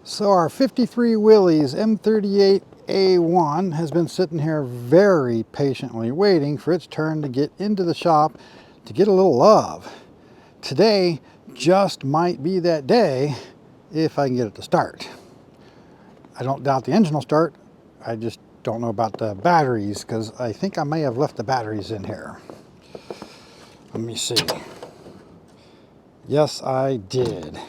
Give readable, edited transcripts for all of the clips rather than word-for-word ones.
So our 53 Willys M38A1 has been sitting here very patiently waiting for its turn to get into the shop to get a little love. Today just might be that day if I can get it to start. I don't doubt the engine will start. I just don't know about the batteries because I think I may have left the batteries in here. Let me see. Yes, I did.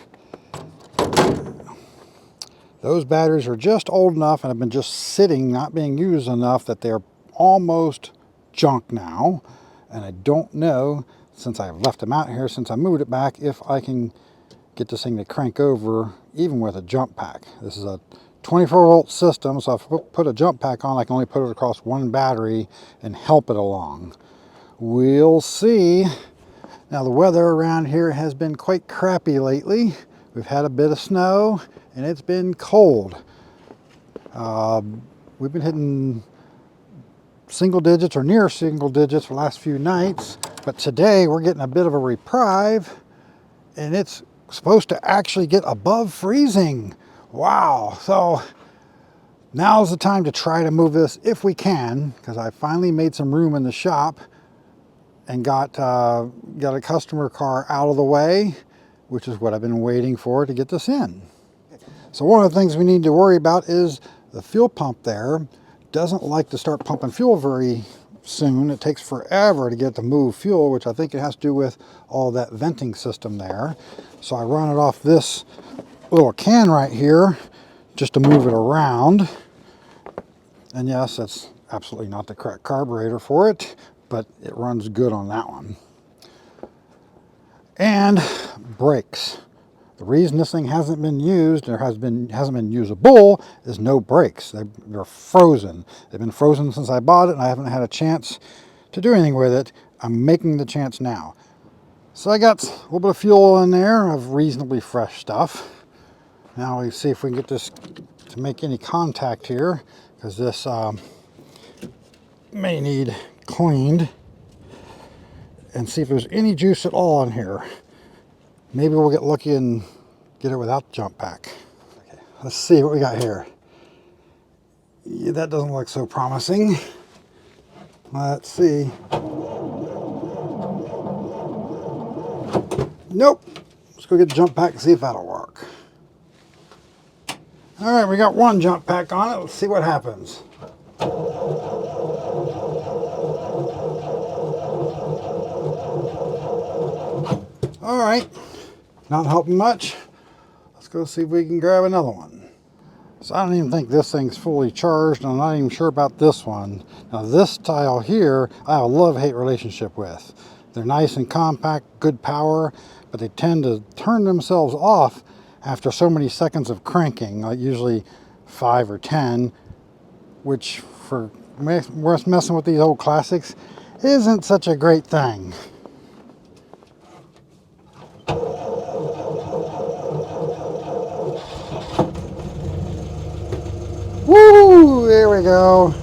Those batteries are just old enough and have been just sitting, not being used enough that they're almost junk now. And I don't know, since I've left them out here, since I moved it back, if I can get this thing to crank over even with a jump pack. This is a 24-volt system, so if I put a jump pack on, I can only put it across one battery and help it along. We'll see. Now the weather around here has been quite crappy lately. We've had a bit of snow and it's been cold. We've been hitting single digits or near single digits for the last few nights, but today we're getting a bit of a reprieve and it's supposed to actually get above freezing. Wow, so now's the time to try to move this if we can, because I finally made some room in the shop and got a customer car out of the way, which is what I've been waiting for to get this in. So one of the things we need to worry about is the fuel pump there doesn't like to start pumping fuel very soon. It takes forever to get it to move fuel, which I think it has to do with all that venting system there. So I run it off this little can right here just to move it around. And yes, that's absolutely not the correct carburetor for it, but it runs good on that one. And brakes. The reason this thing hasn't been used, or hasn't been usable, is no brakes. They're frozen. They've been frozen since I bought it, and I haven't had a chance to do anything with it. I'm making the chance now. So I got a little bit of fuel in there of reasonably fresh stuff. Now we see if we can get this to make any contact here, because this may need cleaned, and see if there's any juice at all in here. Maybe we'll get lucky and get it without the jump pack. Okay, let's see what we got here. Yeah, that doesn't look so promising. Let's see. Nope. Let's go get the jump pack and see if that'll work. All right, we got one jump pack on it. Let's see what happens. All right, not helping much. Let's go see if we can grab another one. So I don't even think this thing's fully charged. I'm not even sure about this one. Now this style here, I have a love-hate relationship with. They're nice and compact, good power, but they tend to turn themselves off after so many seconds of cranking, like usually 5 or 10, which for messing with these old classics isn't such a great thing. Woo! There we go.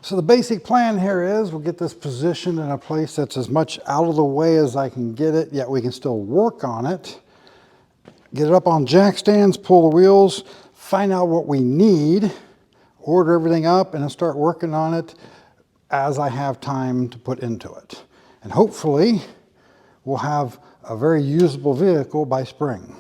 So the basic plan here is we'll get this positioned in a place that's as much out of the way as I can get it, yet we can still work on it. Get it up on jack stands, pull the wheels, find out what we need, order everything up, and then start working on it as I have time to put into it. And hopefully we'll have a very usable vehicle by spring.